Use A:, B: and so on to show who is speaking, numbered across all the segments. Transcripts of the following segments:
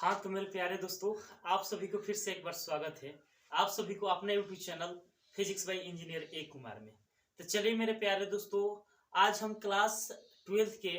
A: हाँ तो मेरे प्यारे दोस्तों, आप सभी को फिर से एक बार स्वागत है। आप सभी को अपने YouTube channel physics bye engineer A Kumar में। तो चलिए मेरे प्यारे दोस्तों, आज हम क्लास 12th के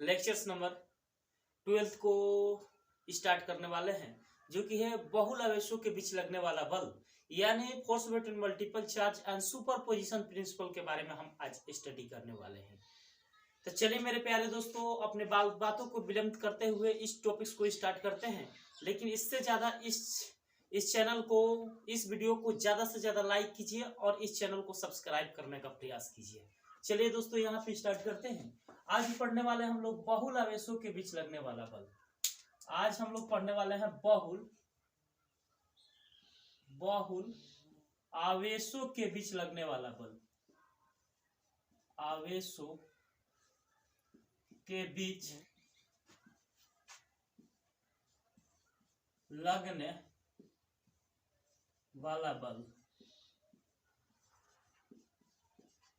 A: लेक्चर्स नंबर 12 को स्टार्ट करने वाले हैं, जो कि है बहुल आवेशों के बीच लगने वाला बल, यानी force between multiple charge and superposition principle के बारे में हम आज स्टडी करने वाले हैं। तो चलिए मेरे प्यारे दोस्तों, अपने बातों को विलंब करते हुए इस टॉपिक्स को स्टार्ट करते हैं। लेकिन इससे ज़्यादा इस चैनल को, इस वीडियो को ज़्यादा से ज़्यादा लाइक कीजिए और इस चैनल को सब्सक्राइब करने का प्रयास कीजिए। चलिए दोस्तों, यहाँ पे स्टार्ट करते हैं। आज पढ़ने वाले हम लोग बहुल आवेशों के बीच लगने वाला बल। आज हम लोग पढ़ने वाले हैं बहुल आवेशों के बीच लगने वाला बल। आवेशों के बीच लगने वाला बल।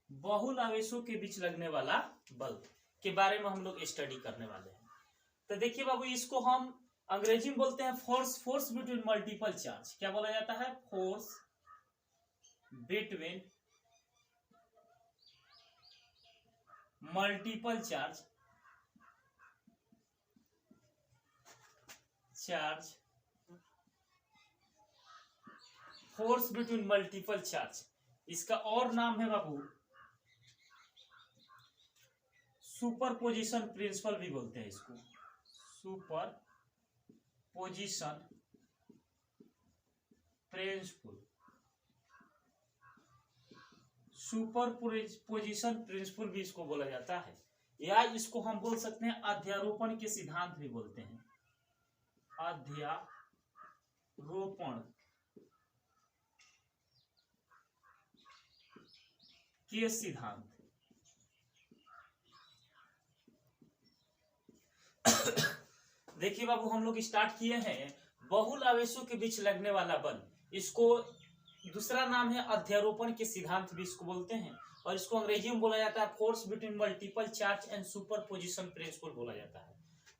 A: बहुल आवेशों के बीच लगने वाला बल के बारे में हम लोग स्टडी करने वाले हैं। तो देखिए बाबू, इसको हम अंग्रेजी में बोलते हैं फोर्स बिटवीन मल्टीपल चार्ज। क्या बोला जाता है? Force between multiple charge force between multiple charge. इसका और नाम है बाबू सुपरपोजिशन प्रिंसिपल भी बोलते हैं इसको। सुपरपोजिशन प्रिंसिपल भी इसको बोला जाता है, या इसको हम बोल सकते हैं अध्यारोपण के सिद्धांत भी बोलते हैं। अध्यारोपण के सिद्धांत। देखिए बाबू, हम लोग स्टार्ट किए हैं बहुल आवेशों के बीच लगने वाला बल। इसको दूसरा नाम है अध्यारोपण के सिद्धांत भी इसको बोलते हैं, और इसको अंग्रेजी में बोला जाता है force between multiple charge and superposition principle बोला जाता है।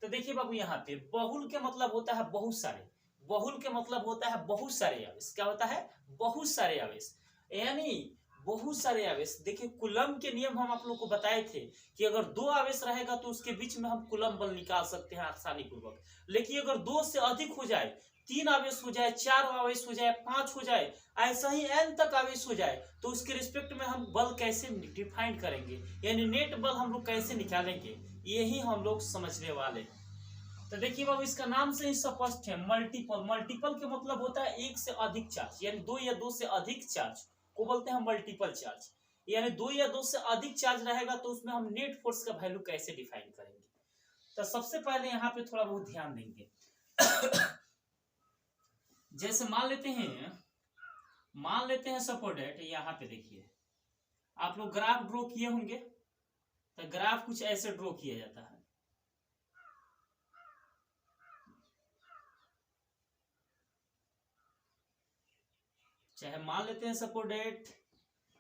A: तो देखिए बाबू, यहाँ पे बहुल के मतलब होता है बहुत सारे। बहुल के मतलब होता है बहुत सारे आवेश। क्या होता है? बहुत सारे आवेश, यानी बहुत सारे आवेश। देखिए, कूलम के नियम हम आप लोग को बताए थे कि अगर दो आवेश रहेगा तो उसके बीच में हम कूलम बल निकाल सकते हैं आसानी पूर्वक। लेकिन अगर दो से अधिक हो जाए, 3 आवेश हो जाए, 4 आवेश हो जाए, 5 हो जाए, ऐसा ही n तक आवेश हो जाए, तो उसके रिस्पेक्ट में हम बल कैसे डिफाइन करेंगे, यानी नेट बल हम लोग कैसे निकालेंगे, यही हम लोग समझने वाले। तो देखिए बाबू, इसका नाम से ही स्पष्ट है, मल्टीपल। मल्टीपल के मतलब होता है एक से अधिक चार्ज, यानी 2 या 2 से अधिक चार्ज को बोलते हैं मल्टीपल चार्ज। यानी 2 या 2 से अधिक चार्ज रहेगा तो उसमें हम नेट फोर्स का वैल्यू कैसे डिफाइन करेंगे। तो सबसे पहले यहाँ पे थोड़ा बहुत ध्यान देंगे। जैसे मान लेते हैं सपोज दैट, यहाँ पे देखिए आप लोग ग्राफ ड्रॉ किए होंगे। तो ग्राफ कुछ ऐसे ड्रॉ किया जाता है। चाहे मान लेते हैं सपोज दैट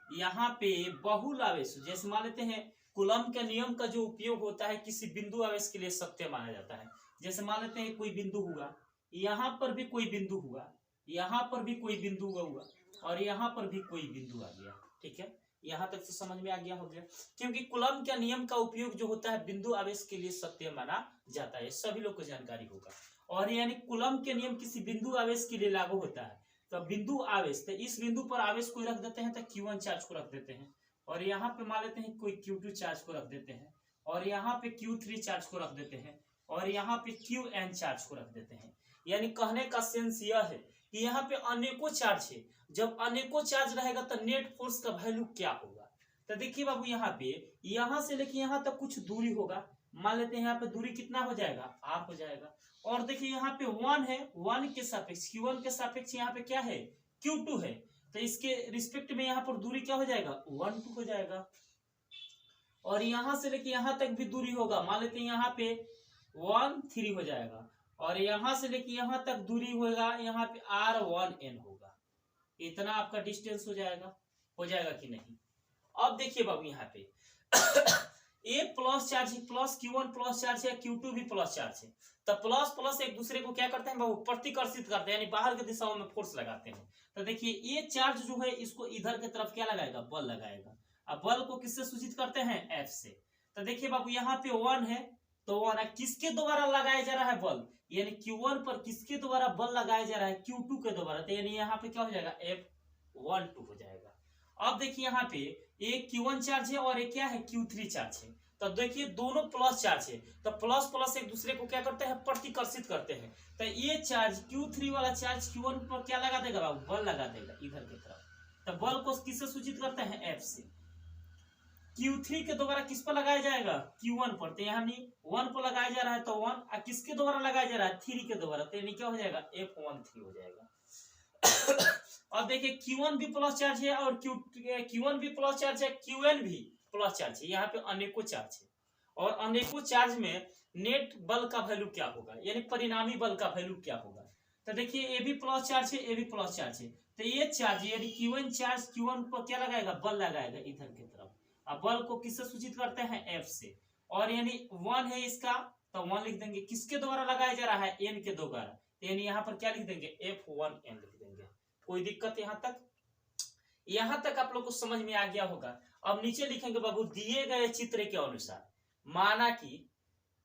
A: यहाँ पे बहुल आवेश, जैसे मान लेते हैं कूलम के नियम का जो उपयोग होता है किसी बिंदु आवेश के लिए सत्य माना जाता है। जैसे मान लेते हैं कोई बिंदु हुआ, यहाँ पर भी कोई बिंदु हुआ, यहाँ पर भी कोई बिंदु हुआ, और यहाँ पर भी कोई बिंदु आ गया। ठीक है, यहाँ तक तो समझ में आ गया होगा, क्योंकि कूलम के नियम का उपयोग जो होता है बिंदु आवेश के लिए सत्य माना जाता है, सभी लोग को जानकारी होगा। और यानी कूलम के नियम किसी बिंदु आवेश के लिए लागू होता है। तो बिंदु आवेश, तो इस बिंदु पर आवेश को रख देते हैं, तो Q1 चार्ज को रख देते हैं, और यहाँ पे मान लेते हैं कोई Q2 चार्ज को रख देते हैं, और यहाँ पे Q3 चार्ज को रख देते हैं, और यहाँ पे Qn चार्ज को रख देते हैं। यानी कहने का सेंस यह है कि यहाँ पे अनेकों चार्ज है। जब अनेकों चार्ज रहेगा तो नेट फोर्स का वैल्यू क्या होगा। तो देखिए बाबू, यहाँ पे यहाँ से लेके यहाँ तक कुछ दूरी होगा। मान लेते हैं यहाँ पे दूरी कितना हो जाएगा? r हो जाएगा। और देखिए यहाँ पे 1 है, 1 के सापेक्ष Q1 के सापेक्ष यहाँ पे क्या है? Q2 है। तो इसके रिस्पेक्ट में यहाँ पर दूरी क्या हो जाएगा? 1 2 हो जाएगा। और यहाँ से लेके यहाँ तक भी दूरी होगा। मान लेते हैं यहाँ पे 1 3 हो जाएगा, और यहाँ से लेके यहाँ तक दूरी होगा, यहाँ पे R1N होगा। इतना आपका डिस्टेंस हो जाएगा कि नहीं? अब देखिए बाबू, यहाँ पे ए प्लस चार्ज है, प्लस Q1 प्लस चार्ज है, Q2 भी प्लस चार्ज है, तो प्लस प्लस एक दूसरे को क्या करते हैं बाबू, प्रतिकर्षित करते हैं, यानी बाहर की दिशाओं में फोर्स लगाते हैं। तो देखिए ये चार्ज जो है इसको इधर की तरफ क्या लगाएगा, बल लगाएगा। अब बल को किससे सूचित करते हैं, F से। तो देखिए बाबू यहाँ पे 1 है, तो 1 किसके द्वारा लगाया जा रहा है बल, यानी Q1 पर किसके द्वारा बल लगाया जा रहा है, Q2 के द्वारा। तो यानी यहाँ पे क्या हो जाएगा, F12 हो जाएगा। अब देखिए यहाँ पे एक Q1 चार्ज है और एक क्या है, Q3 चार्ज है। तो देखिए दोनों प्लस चार्ज है, तो प्लस प्लस एक दूसरे को क्या करते हैं, प्रतिकर्षित करते हैं। तो ये चार्ज Q3 वाला चार्ज Q1 पर क्या लगा देगा बाबू, बल लगा देगा इधर की तरफ। तो बल को किससे सूचित करते हैं, F से। Q3 के द्वारा किस पर लगाया जाएगा, Q1 पर। तो यहाँ 1 पर लगाया जा रहा है तो 1, और किसके द्वारा लगाया जा रहा है, 3 के द्वारा। तो यानी क्या हो जाएगा, F13 हो जाएगा। अब देखिए Q1 भी प्लस चार्ज है और Q1 भी प्लस चार्ज है, Qn भी प्लस चार्ज है। यहाँ पे अनेकों चार्ज है, और अनेकों चार्ज में नेट बल का वैल्यू क्या होगा, यानी परिणामी बल का वैल्यू क्या होगा। तो देखिए ए भी प्लस चार्ज है, ए भी प्लस चार्ज है, तो ये चार्ज यानी Q1 चार्ज Q1 पर क्या लगाएगा, बल लगाएगा इधर की तरफ। अब बल को किससे सूचित करते हैं, F से। और यानी 1 है इसका, तो 1 लिख देंगे, किसके द्वारा लगाया जा रहा है, N के द्वारा। यानी यहाँ पर क्या लिख देंगे, F1N लिख देंगे। कोई दिक्कत यहाँ तक, यहाँ तक आप लोग को समझ में आ गया होगा। अब नीचे लिखेंगे बाबू, दिए गए चित्र के अनुसार माना कि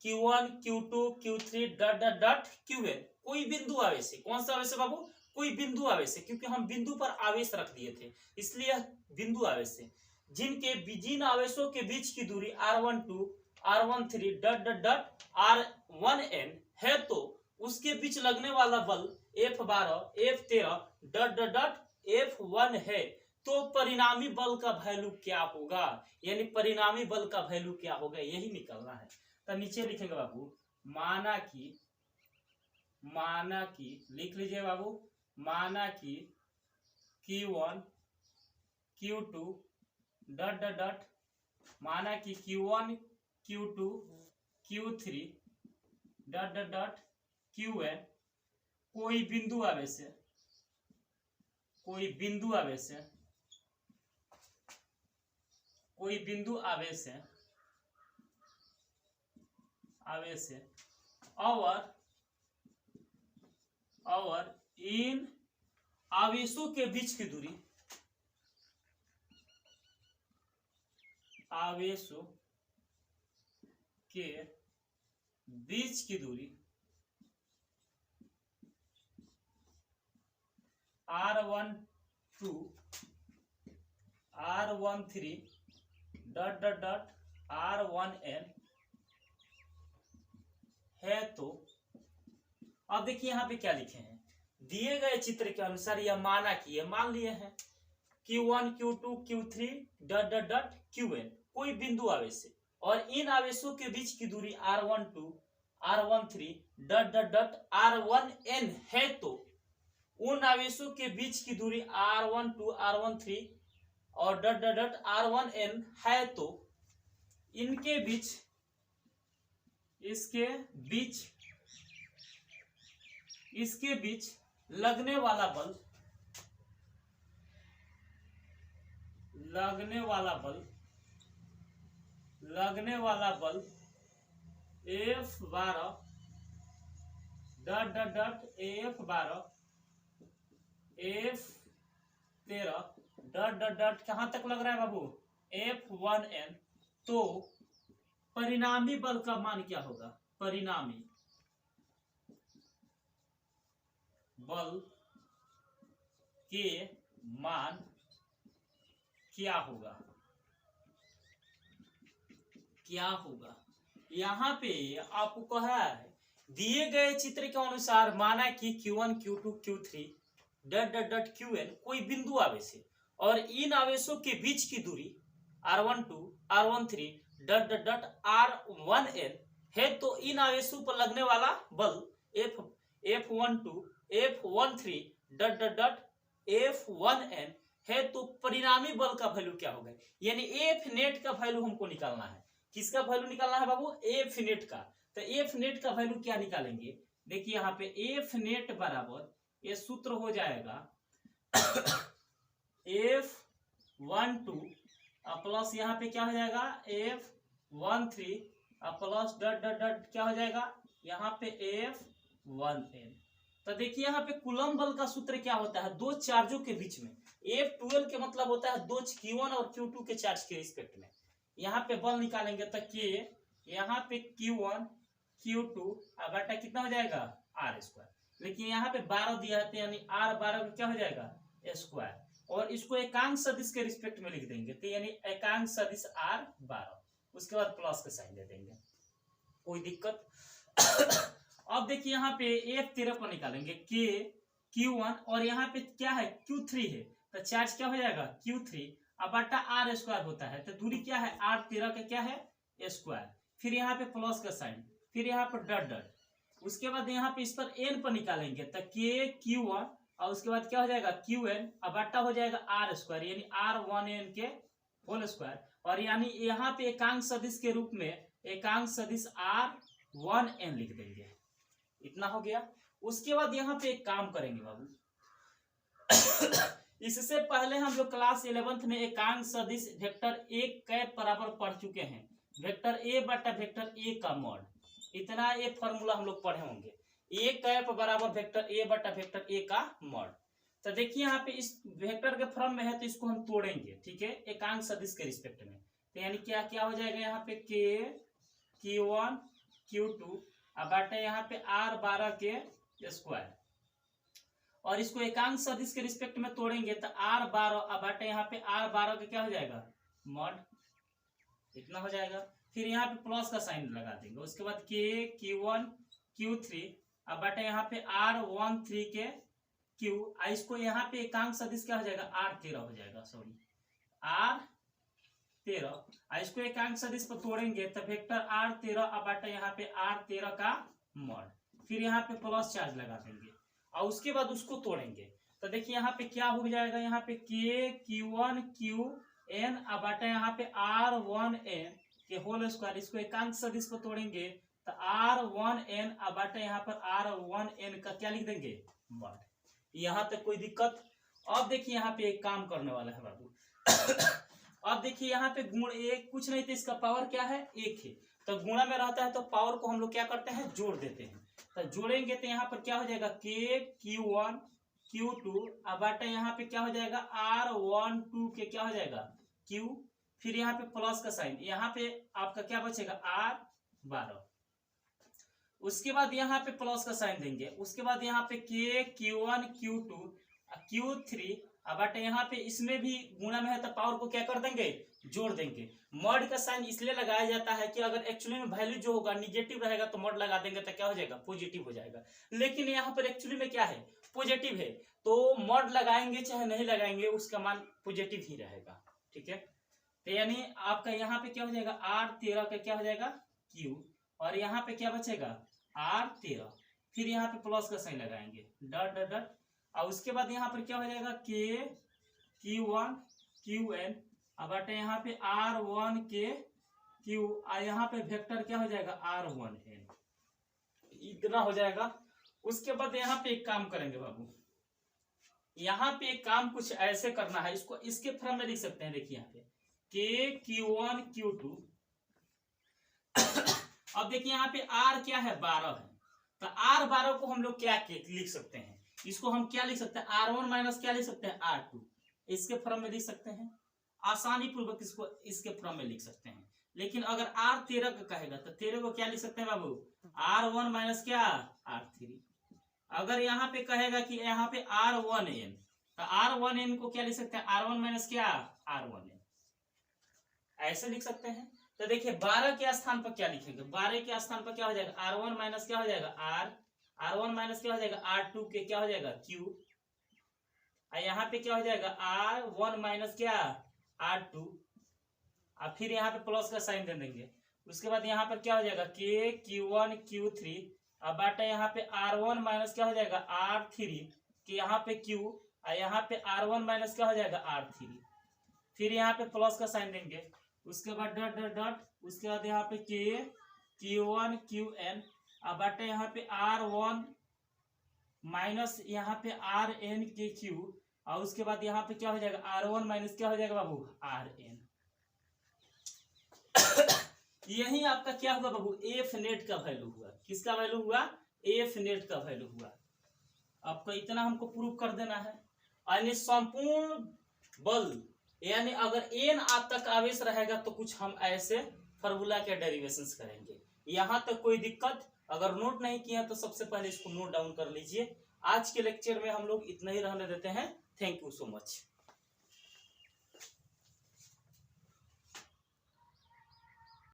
A: Q1 Q2 Q3 dot dot dot Qn कोई बिंदु आवेश है। कौन सा आवेश है बाबू, कोई बिंदु आवेश है, क्योंकि हम बिंदु पर आवेश रख दिए थे इसलिए बिंदु आवेश है। जिन आवेशों के बीच की दूरी R12 R13 dot dot dot R1N है, तो उसके बीच लगने वाला बल F12 F13 dot dot dot F1 है। तो परिणामी बल का वैल्यू क्या होगा, यानी परिणामी बल का वैल्यू क्या होगा, यही निकलना है। तो नीचे लिखेंगे बाबू, माना कि लिख लीजिए बाबू, माना कि Q1 Q2 dot dot dot, माना कि Q1 Q2 Q3 dot dot dot Qn कोई बिंदु आवेश है, कोई बिंदु आवेश है, कोई बिंदु आवेश है, आवेश है, और इन आवेशों के बीच की दूरी, आवेशों के बीच की दूरी R12 R13 dot dot dot R1N है। तो अब देखिए यहाँ पे क्या लिखे हैं, दिए गए चित्र के अनुसार यह माना कि, यह मान लिए हैं Q1 Q2 Q3 dot dot dot Qn कोई बिंदु आवेश है, और इन आवेशों के बीच की दूरी R12 R13 dot dot dot R1N है। तो उन आवेशों के बीच की दूरी R12 R13 और डॉट डॉट डॉट R1N है, तो इनके बीच, इसके बीच लगने वाला बल F12 dot dot dot F12 F13 dot dot dot कहां तक लग रहा है बाबू, F1N। तो परिणामी बल का मान क्या होगा, परिणामी बल के मान क्या होगा, यहाँ पे आपको कहा है, दिए गए चित्र के अनुसार माना कि Q1 Q2 Q3 dot dot dot Qn कोई बिंदु आवेश है, और इन आवेशों के बीच की दूरी R12 R13 dot dot dot R1N है। तो इन आवेशों पर लगने वाला बल F12 F13 dot dot dot F1N है। तो परिणामी बल का वैल्यू क्या होगा, यानी F नेट का वैल्यू हमको निकालना है। किसका वैल्यू निकालना है बाबू, F नेट का। तो F नेट का वैल्यू क्या निकालेंगे, देखिए यहाँ पे F नेट बराबर, ये सूत्र हो जाएगा F12 प्लस यहाँ पे क्या हो जाएगा 13 प्लस डॉट डॉट डॉट क्या हो जाएगा यहाँ पे F1N। तो देखिए यहाँ पे कूलम बल का सूत्र क्या होता है, दो चार्जों के बीच में F12 के मतलब होता है दो Q1 और Q2 के चार्ज के रिस्पेक्ट में। यहाँ पे बल निकालेंगे तो K, यहाँ पे Q1 Q2 और बटा कितना हो जाएगा R²। लेकिन यहाँ पे 12 दिया है यानी R12 क्या हो जाएगा स्क्वायर, और इसको एकांक सदिश के रिस्पेक्ट में लिख देंगे तो यानी एकांक सदिश R12, उसके बाद प्लस का साइन दे देंगे, कोई दिक्कत। अब देखिए यहाँ पे F13 को निकालेंगे K Q1 और यहाँ पे क्या है Q3 है, तो चार्ज क्या हो जाएगा Q3 अब बटा R² होता है, तो दूरी क्या है R13 का क्या है स्क्वायर, फिर यहाँ पे प्लस का साइन, फिर यहाँ पर डॉट डॉट, उसके बाद यहाँ पे इस पर n पर निकालेंगे तो K Q1 और उसके बाद क्या हो जाएगा Qn अब बटा हो जाएगा R² यानी R1N के होल स्क्वायर, और यानी यहाँ पे एकांक सदिश के रूप में एकांक सदिश R1N लिख देंगे। इतना हो गया। उसके बाद यहाँ पे एक काम करेंगे बाबू इससे पहले हम लोग क्लास 11th में एकांक सदिश वेक्टर ए कैप बराबर पढ़ चुके हैं, वेक्टर ए बटा वेक्टर ए का मॉड, इतना ये फॉर्मूला हम लोग पढ़े होंगे, ए कैप बराबर वेक्टर ए बटा वेक्टर ए का मॉड। तो देखिए यहाँ पे इस वेक्टर के फॉर्म में है तो इसको हम तोड़ेंगे, ठीक है, एकांक सदिश के रिस्पेक्ट में, तो यानी क्या क्या हो जाएगा यहाँ पे K Q1 Q2 अब बटा यहाँ पे R12 के स्क्वायर, और इसको एकांक सदिश के रिस्पेक्ट में तोड़ेंगे तो R12 अब बटा यहाँ पे R12 का क्या हो जाएगा मॉड, इतना हो जाएगा। फिर यहाँ पे प्लस का साइन लगा देंगे, उसके बाद K Q1 Q3 अब बटा यहाँ पे R13 के Q, इसको यहाँ पे एकांक सदिश क्या हो जाएगा R13 हो जाएगा, सॉरी R13, इसको एकांक सदिश पर तोड़ेंगे तो वेक्टर R13 अब बटा यहाँ पे R13 का मॉड, फिर यहाँ पे प्लस चार्ज लगा देंगे और उसके बाद उसको तोड़ेंगे तो देखिए यहाँ पे क्या हो जाएगा, यहाँ पे K Q1 Qn अब बटा यहाँ पे R1N के होल स्क्वायर, इसको एकांक सदिश पर तोड़ेंगे तो R1N अब बटा यहाँ पर R1N का क्या लिख देंगे मॉड। यहाँ तक कोई दिक्कत। अब देखिए यहाँ पे एक काम करने वाला है बाबू अब देखिए यहाँ पे गुण एक कुछ नहीं तो इसका पावर क्या है एक है, तो गुणा में रहता है तो पावर को हम लोग क्या करते हैं जोड़ देते हैं, तो जोड़ेंगे तो यहाँ पर क्या हो जाएगा K Q1 Q2 अब बटा यहाँ पे क्या हो जाएगा R12 के क्या हो जाएगा Q, फिर यहाँ पे प्लस का साइन, यहाँ पे आपका क्या बचेगा R12, उसके बाद यहाँ पे प्लस का साइन देंगे, उसके बाद यहाँ पे K Q1 Q2 Q3 अब बटे यहाँ पे इसमें भी गुणा में है तो पावर को क्या कर देंगे जोड़ देंगे। मॉड का साइन इसलिए लगाया जाता है कि अगर एक्चुअली में वैल्यू जो होगा निगेटिव रहेगा तो मॉड लगा देंगे तो क्या हो जाएगा पॉजिटिव हो जाएगा, लेकिन यहाँ पर एक्चुअली में क्या है पॉजिटिव है तो मॉड लगाएंगे चाहे नहीं लगाएंगे उसका मान पॉजिटिव ही रहेगा, ठीक है। तो यानी आपका यहाँ पे क्या हो जाएगा R13 का क्या हो जाएगा Q, और यहाँ पे क्या बचेगा R13, फिर यहाँ पे प्लस का साइन लगाएंगे डॉट डॉट डॉट, और उसके बाद यहाँ पर क्या हो जाएगा K Q1 Qn अब बटे यहाँ पे R1 के Q, यहाँ पे वेक्टर क्या हो जाएगा R1N, इतना हो जाएगा। उसके बाद यहाँ पे एक काम करेंगे बाबू, यहाँ पे एक काम कुछ ऐसे करना है, इसको इसके फॉर्म में लिख सकते हैं, देखिए यहाँ पे K Q1 Q2 अब देखिए यहाँ पे R क्या है 12 है, तो R12 को हम लोग क्या लिख सकते हैं, इसको हम क्या लिख सकते हैं R1 माइनस क्या लिख सकते हैं R2, इसके फॉर्म में लिख सकते हैं, आसानी पूर्वक इसको इसके फॉर्म में लिख सकते हैं। लेकिन अगर R13 का कहेगा तो 13 को क्या लिख सकते हैं बाबू R1 माइनस क्या R3, अगर यहाँ पे कहेगा कि यहाँ पे R1N तो R1N को क्या लिख सकते हैं R1 माइनस क्या R1N, ऐसे लिख सकते हैं। तो देखिए 12 के स्थान पर क्या लिखेंगे, 12 के स्थान पर क्या हो जाएगा R1 माइनस क्या हो जाएगा R1 माइनस क्या हो जाएगा R2 के क्या हो जाएगा Q, यहाँ पे क्या हो जाएगा R1 माइनस क्या R2, और फिर यहाँ पे प्लस का साइन दे देंगे। उसके बाद यहाँ पर क्या हो जाएगा K Q1 Q3 अब बाटा यहाँ पे R1 माइनस क्या हो जाएगा R3 कि यहाँ पे Q, यहाँ पे R1 माइनस क्या हो जाएगा R3, फिर यहाँ पे प्लस का साइन देंगे। उसके बाद डॉट डॉट डॉट, उसके बाद यहाँ पे K Q1 Qn अब बाटा यहाँ पे R1 माइनस यहाँ पे RN के Q, और उसके बाद यहाँ पे क्या हो जाएगा R1 माइनस क्या हो जाएगा बाबू RN। यही आपका क्या हुआ बाबू, एफ नेट का वैल्यू हुआ। किसका वैल्यू हुआ, एफ नेट का वैल्यू हुआ। आपको इतना हमको प्रूव कर देना है। यानी संपूर्ण बल, यानी अगर एन तक आवेश रहेगा तो कुछ हम ऐसे फार्मूला के डेरिवेशंस करेंगे। यहां तक कोई दिक्कत? अगर नोट नहीं किया तो सबसे पहले इसको नोट डाउन कर लीजिए। आज के लेक्चर में हम लोग इतना ही रहने देते हैं। Thank you so much.